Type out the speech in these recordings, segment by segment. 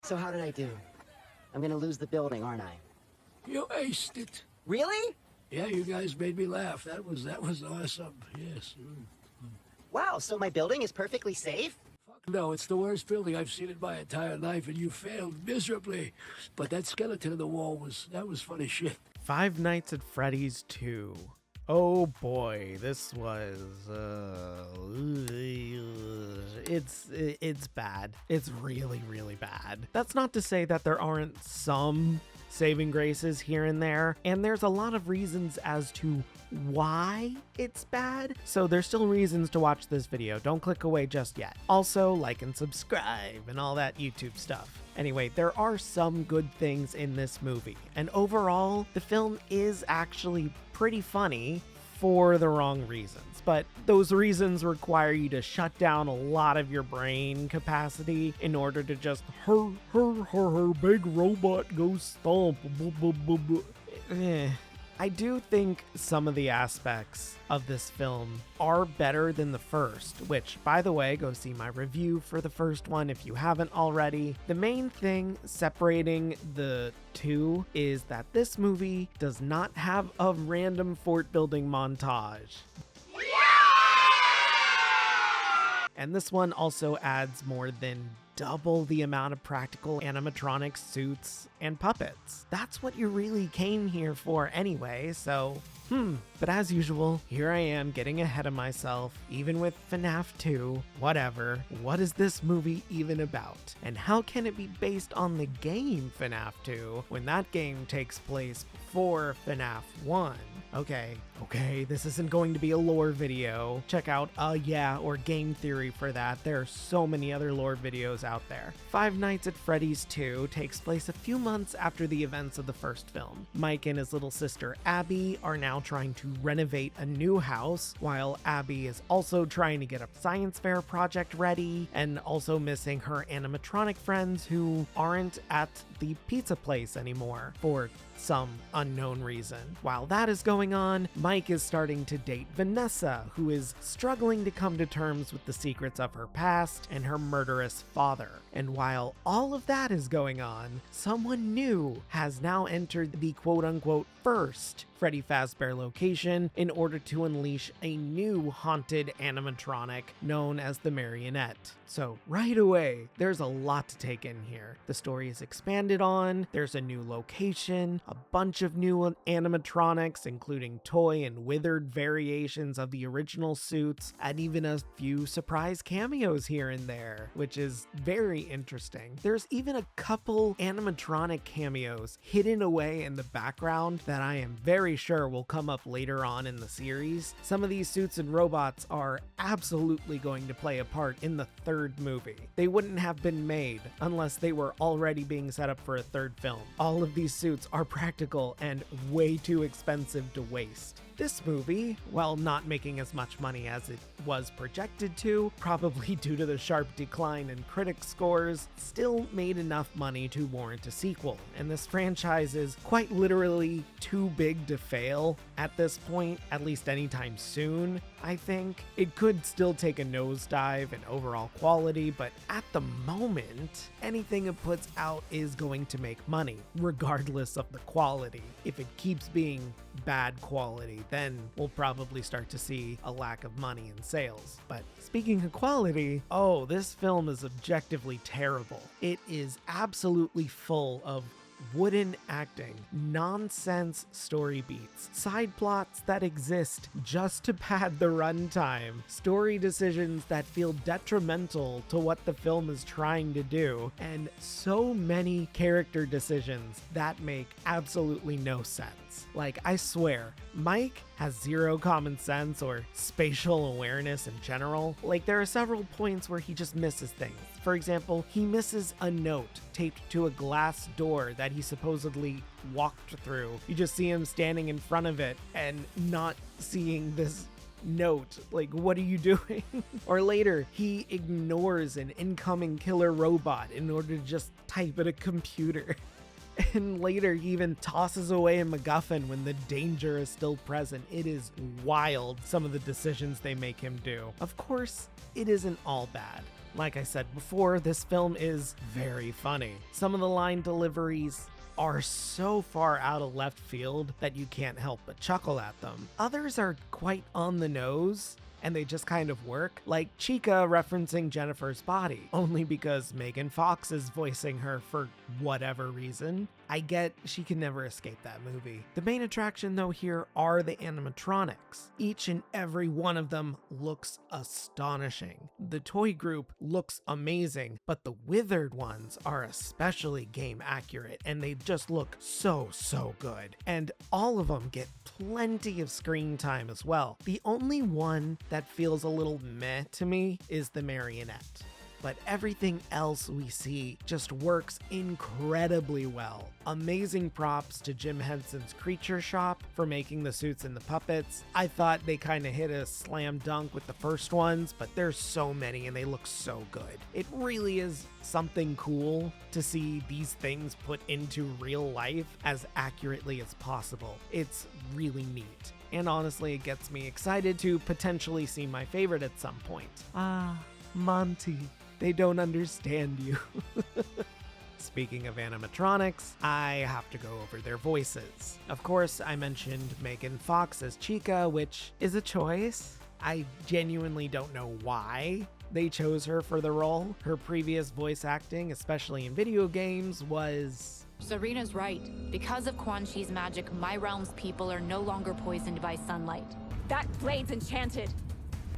So how did I do? I'm gonna lose the building, aren't I? You aced it. Really? Yeah, you guys made me laugh. That was awesome. Yes. Wow, so my building is perfectly safe? Fuck no, it's the worst building I've seen in my entire life, and you failed miserably. But that skeleton in the wall was funny shit. Five Nights at Freddy's 2. Oh boy, this was it's bad. It's really, really bad. That's not to say that there aren't some saving graces here and there, and there's a lot of reasons as to why it's bad, so there's still reasons to watch this video. Don't click away just yet. Also, like and subscribe and all that YouTube stuff. Anyway, there are some good things in this movie, and overall, the film is actually pretty funny for the wrong reasons, but those reasons require you to shut down a lot of your brain capacity in order to just her, big robot go stomp. I do think some of the aspects of this film are better than the first, which, by the way, go see my review for the first one if you haven't already. The main thing separating the two is that this movie does not have a random fort building montage. And this one also adds more than double the amount of practical animatronic suits and puppets. That's what you really came here for anyway, so but as usual, here I am getting ahead of myself, even with FNAF 2, whatever. What is this movie even about? And how can it be based on the game FNAF 2 when that game takes place before FNAF 1? Okay, this isn't going to be a lore video. Check out Yeah or Game Theory for that. There are so many other lore videos out there. Five Nights at Freddy's 2 takes place a few months after the events of the first film. Mike and his little sister Abby are now trying to renovate a new house, while Abby is also trying to get a science fair project ready, and also missing her animatronic friends who aren't at the pizza place anymore for some unknown reason. While that is going on, Mike is starting to date Vanessa, who is struggling to come to terms with the secrets of her past and her murderous father. And while all of that is going on, someone new has now entered the quote-unquote first Freddy Fazbear location in order to unleash a new haunted animatronic known as the Marionette. So right away, there's a lot to take in here. The story is expanded on, there's a new location, a bunch of new animatronics, including toy and withered variations of the original suits, and even a few surprise cameos here and there, which is very interesting. There's even a couple animatronic cameos hidden away in the background that I am very sure will come up later on in the series. Some of these suits and robots are absolutely going to play a part in the third movie. They wouldn't have been made unless they were already being set up for a third film. All of these suits are practical and way too expensive to waste. This movie, while not making as much money as it was projected to, probably due to the sharp decline in critic scores, still made enough money to warrant a sequel. And this franchise is quite literally too big to fail at this point, at least anytime soon, I think. It could still take a nosedive in overall quality, but at the moment, anything it puts out is going to make money, regardless of the quality. If it keeps being bad quality, then we'll probably start to see a lack of money in sales. But speaking of quality, this film is objectively terrible. It is absolutely full of wooden acting, nonsense story beats, side plots that exist just to pad the runtime, story decisions that feel detrimental to what the film is trying to do, and so many character decisions that make absolutely no sense. Like, I swear, Mike has zero common sense or spatial awareness in general. Like, there are several points where he just misses things. For example, he misses a note taped to a glass door that he supposedly walked through. You just see him standing in front of it and not seeing this note. Like, what are you doing? Or later, he ignores an incoming killer robot in order to just type at a computer. And later, he even tosses away a MacGuffin when the danger is still present. It is wild, some of the decisions they make him do. Of course, it isn't all bad. Like I said before, this film is very funny. Some of the line deliveries are so far out of left field that you can't help but chuckle at them. Others are quite on the nose, and they just kind of work, like Chica referencing Jennifer's body, only because Megan Fox is voicing her for whatever reason. I get she can never escape that movie. The main attraction though here are the animatronics. Each and every one of them looks astonishing. The toy group looks amazing, but the withered ones are especially game accurate, and they just look so good. And all of them get plenty of screen time as well. The only one that feels a little meh to me is the Marionette. But everything else we see just works incredibly well. Amazing props to Jim Henson's Creature Shop for making the suits and the puppets. I thought they kind of hit a slam dunk with the first ones, but there's so many and they look so good. It really is something cool to see these things put into real life as accurately as possible. It's really neat. And honestly, it gets me excited to potentially see my favorite at some point. Monty. They don't understand you. Speaking of animatronics, I have to go over their voices. Of course, I mentioned Megan Fox as Chica, which is a choice. I genuinely don't know why they chose her for the role. Her previous voice acting, especially in video games, was... Serena's right. Because of Quan Chi's magic, my realm's people are no longer poisoned by sunlight. That blade's enchanted.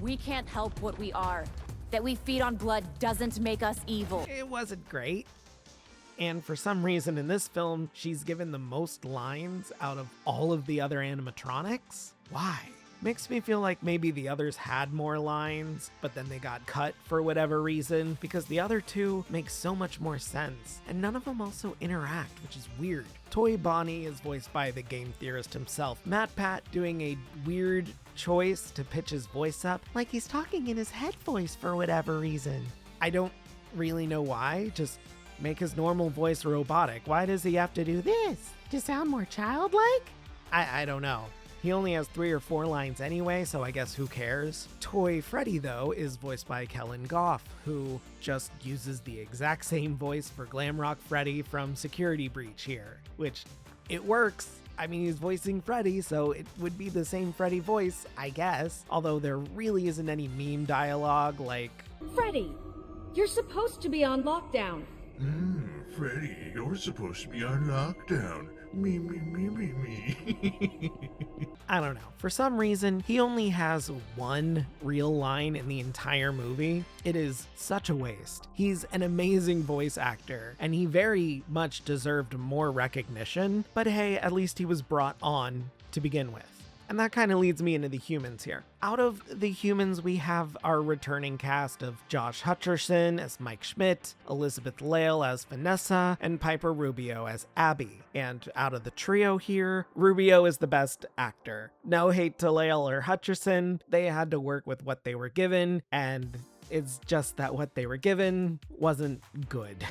We can't help what we are. That we feed on blood doesn't make us evil. It wasn't great. And for some reason in this film, she's given the most lines out of all of the other animatronics. Why? Makes me feel like maybe the others had more lines, but then they got cut for whatever reason, because the other two make so much more sense, and none of them also interact, which is weird. Toy Bonnie is voiced by the game theorist himself, Matt Pat, doing a weird choice to pitch his voice up, like he's talking in his head voice for whatever reason. I don't really know why, just make his normal voice robotic. Why does he have to do this? To sound more childlike? I don't know. He only has 3 or 4 lines anyway, so I guess who cares? Toy Freddy, though, is voiced by Kellen Goff, who just uses the exact same voice for Glamrock Freddy from Security Breach here, which it works. I mean, he's voicing Freddy, so it would be the same Freddy voice, I guess, although there really isn't any meme dialogue like, Freddy, you're supposed to be on lockdown. Freddy, you're supposed to be on lockdown. Me. I don't know. For some reason, he only has one real line in the entire movie. It is such a waste. He's an amazing voice actor, and he very much deserved more recognition, but hey, at least he was brought on to begin with. And that kind of leads me into the humans here. Out of the humans, we have our returning cast of Josh Hutcherson as Mike Schmidt, Elizabeth Lail as Vanessa, and Piper Rubio as Abby. And out of the trio here, Rubio is the best actor. No hate to Lail or Hutcherson, they had to work with what they were given, and it's just that what they were given wasn't good.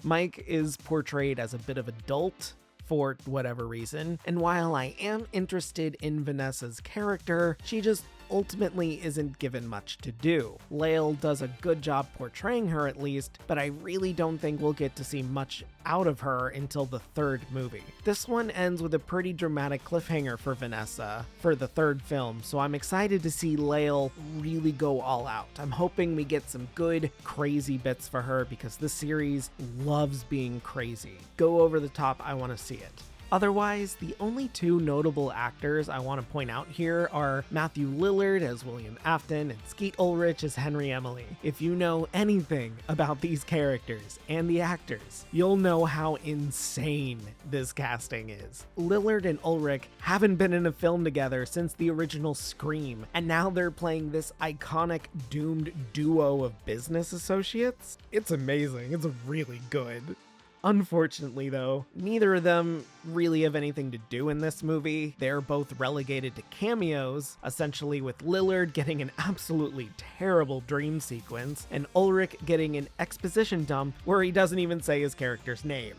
Mike is portrayed as a bit of a dolt, for whatever reason, and while I am interested in Vanessa's character, she just ultimately isn't given much to do. Lail does a good job portraying her at least, but I really don't think we'll get to see much out of her until the third movie. This one ends with a pretty dramatic cliffhanger for Vanessa for the third film, so I'm excited to see Lail really go all out. I'm hoping we get some good, crazy bits for her because this series loves being crazy. Go over the top, I want to see it. Otherwise, the only 2 notable actors I want to point out here are Matthew Lillard as William Afton and Skeet Ulrich as Henry Emily. If you know anything about these characters and the actors, you'll know how insane this casting is. Lillard and Ulrich haven't been in a film together since the original Scream, and now they're playing this iconic doomed duo of business associates. It's amazing. It's really good. Unfortunately, though, neither of them really have anything to do in this movie. They're both relegated to cameos, essentially with Lillard getting an absolutely terrible dream sequence, and Ulrich getting an exposition dump where he doesn't even say his character's name.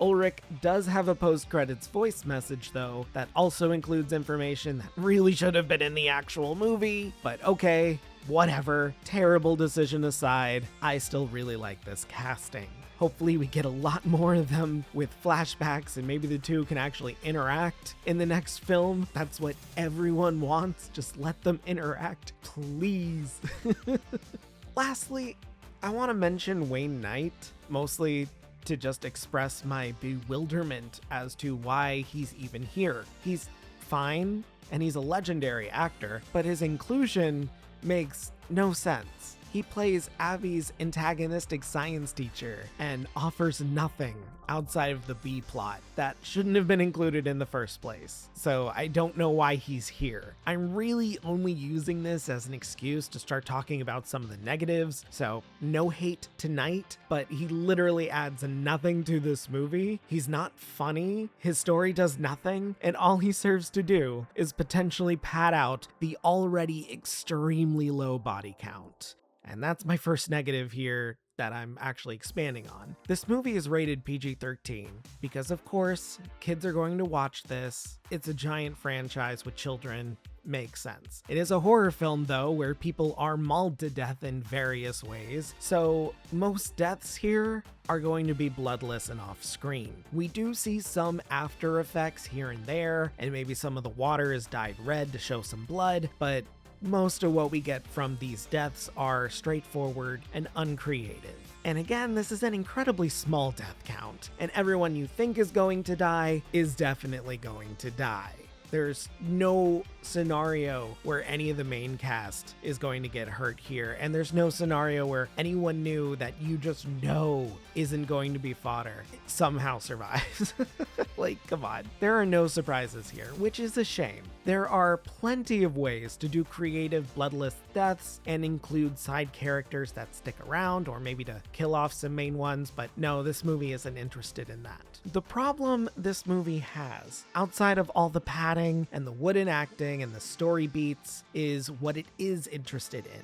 Ulrich does have a post-credits voice message, though, that also includes information that really should have been in the actual movie, but okay, whatever, terrible decision aside, I still really like this casting. Hopefully we get a lot more of them with flashbacks and maybe the two can actually interact in the next film. That's what everyone wants. Just let them interact, please. Lastly, I want to mention Wayne Knight, mostly to just express my bewilderment as to why he's even here. He's fine and he's a legendary actor, but his inclusion makes no sense. He plays Abby's antagonistic science teacher and offers nothing outside of the B plot that shouldn't have been included in the first place. So I don't know why he's here. I'm really only using this as an excuse to start talking about some of the negatives. So no hate tonight, but he literally adds nothing to this movie. He's not funny. His story does nothing. And all he serves to do is potentially pad out the already extremely low body count. And that's my first negative here that I'm actually expanding on. This movie is rated PG-13 because, of course, kids are going to watch this. It's a giant franchise with children. Makes sense. It is a horror film, though, where people are mauled to death in various ways, so most deaths here are going to be bloodless and off-screen. We do see some after effects here and there, and maybe some of the water is dyed red to show some blood, but most of what we get from these deaths are straightforward and uncreative. And again, this is an incredibly small death count, and everyone you think is going to die is definitely going to die. There's no scenario where any of the main cast is going to get hurt here, and there's no scenario where anyone new that you just know isn't going to be fodder somehow survives. Like, come on. There are no surprises here, which is a shame. There are plenty of ways to do creative bloodless deaths and include side characters that stick around, or maybe to kill off some main ones, but no, this movie isn't interested in that. The problem this movie has, outside of all the padding and the wooden acting and the story beats, is what it is interested in.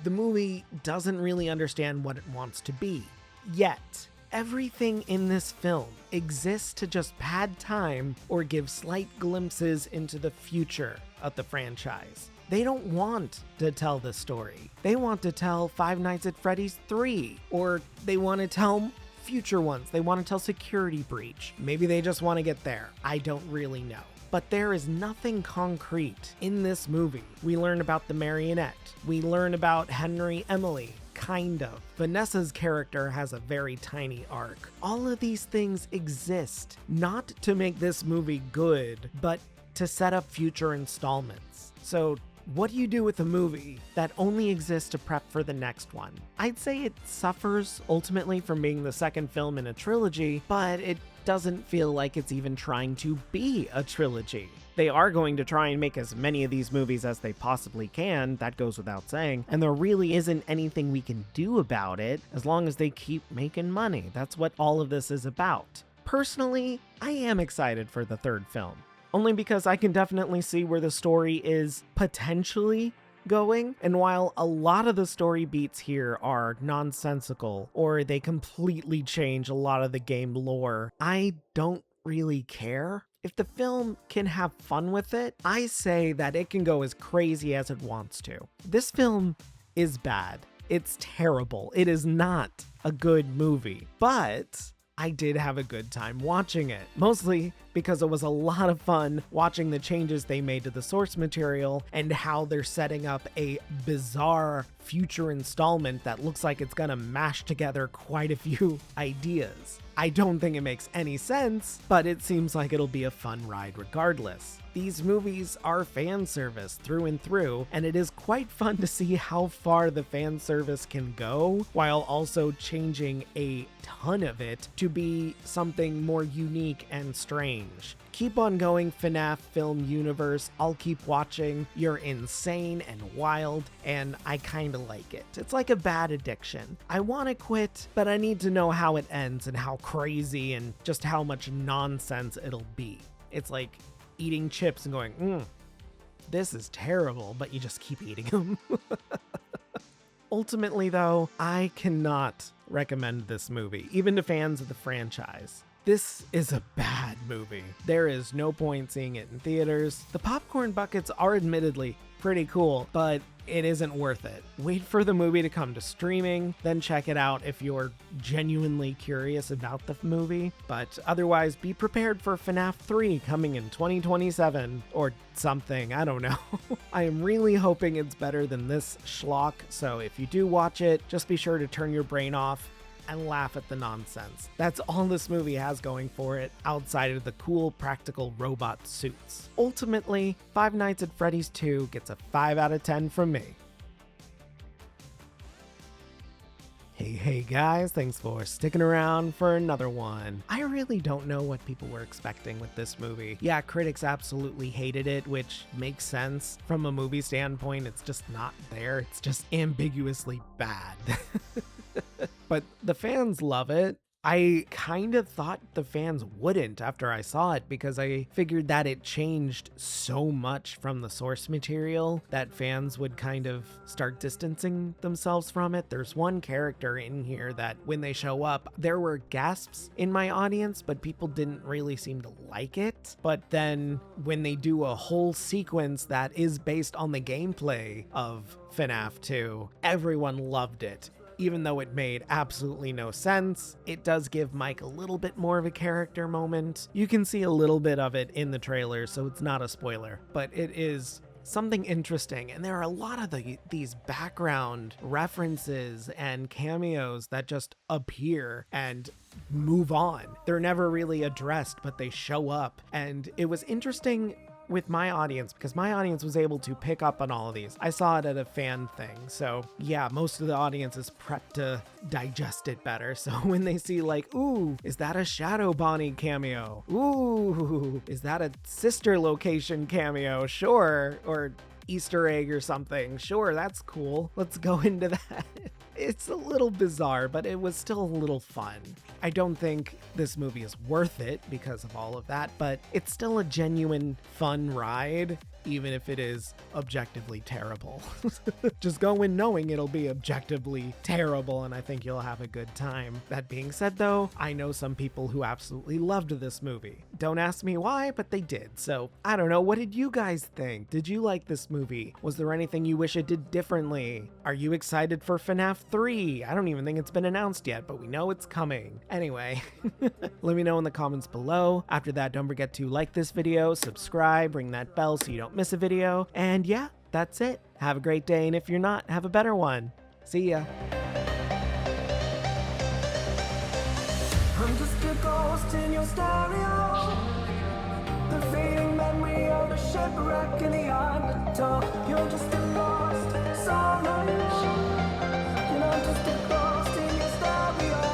The movie doesn't really understand what it wants to be, yet. Everything in this film exists to just pad time or give slight glimpses into the future of the franchise. They don't want to tell the story. They want to tell Five Nights at Freddy's 3, or they want to tell future ones. They want to tell Security Breach. Maybe they just want to get there. I don't really know. But there is nothing concrete in this movie. We learn about the Marionette. We learn about Henry Emily. Kind of. Vanessa's character has a very tiny arc. All of these things exist, not to make this movie good, but to set up future installments. So what do you do with a movie that only exists to prep for the next one? I'd say it suffers ultimately from being the second film in a trilogy, but it doesn't feel like it's even trying to be a trilogy. They are going to try and make as many of these movies as they possibly can, that goes without saying, and there really isn't anything we can do about it as long as they keep making money. That's what all of this is about. Personally, I am excited for the third film, only because I can definitely see where the story is potentially going, and while a lot of the story beats here are nonsensical or they completely change a lot of the game lore, I don't really care. If the film can have fun with it, I say that it can go as crazy as it wants to. This film is bad. It's terrible. It is not a good movie, but I did have a good time watching it, mostly because it was a lot of fun watching the changes they made to the source material and how they're setting up a bizarre future installment that looks like it's gonna mash together quite a few ideas. I don't think it makes any sense, but it seems like it'll be a fun ride regardless. These movies are fan service through and through, and it is quite fun to see how far the fan service can go while also changing a ton of it to be something more unique and strange. Keep on going, FNAF film universe. I'll keep watching. You're insane and wild, and I kinda like it. It's like a bad addiction. I wanna quit, but I need to know how it ends and how crazy and just how much nonsense it'll be. It's like eating chips and going, this is terrible, but you just keep eating them. Ultimately, though, I cannot recommend this movie, even to fans of the franchise. This is a bad movie. There is no point seeing it in theaters. The popcorn buckets are admittedly pretty cool, but it isn't worth it. Wait for the movie to come to streaming, then check it out if you're genuinely curious about the movie. But otherwise, be prepared for FNAF 3 coming in 2027 or something, I don't know. I am really hoping it's better than this schlock, so if you do watch it, just be sure to turn your brain off and laugh at the nonsense. That's all this movie has going for it, outside of the cool practical robot suits. Ultimately, Five Nights at Freddy's 2 gets a 5 out of 10 from me. Hey guys, thanks for sticking around for another one. I really don't know what people were expecting with this movie. Yeah, critics absolutely hated it, which makes sense. From a movie standpoint, it's just not there. It's just ambiguously bad. But the fans love it. I kind of thought the fans wouldn't after I saw it because I figured that it changed so much from the source material that fans would kind of start distancing themselves from it. There's one character in here that when they show up, there were gasps in my audience, but people didn't really seem to like it. But then when they do a whole sequence that is based on the gameplay of FNAF 2, everyone loved it. Even though it made absolutely no sense, it does give Mike a little bit more of a character moment. You can see a little bit of it in the trailer, so it's not a spoiler, but it is something interesting. And there are a lot of these background references and cameos that just appear and move on. They're never really addressed, but they show up. And it was interesting with my audience because my audience was able to pick up on all of these. I saw it at a fan thing, so yeah, most of the audience is prepped to digest it better. So when they see like, ooh, is that a Shadow Bonnie cameo? Ooh, is that a sister location cameo? Sure. Or Easter egg or something. Sure, that's cool. Let's go into that. It's a little bizarre, but it was still a little fun. I don't think this movie is worth it because of all of that, but it's still a genuine fun ride, even if it is objectively terrible. Just go in knowing it'll be objectively terrible, and I think you'll have a good time. That being said, though, I know some people who absolutely loved this movie. Don't ask me why, but they did. So, I don't know. What did you guys think? Did you like this movie? Was there anything you wish it did differently? Are you excited for FNAF 3? I don't even think it's been announced yet, but we know it's coming. Anyway, let me know in the comments below. After that, don't forget to like this video, subscribe, ring that bell so you don't miss a video, and yeah, that's it. Have a great day, and if you're not, have a better one. See ya. I'm just a ghost in your stereo, the fading memory of a shipwreck in the undertow. You're just a lost soul, and I'm just a ghost in your stereo.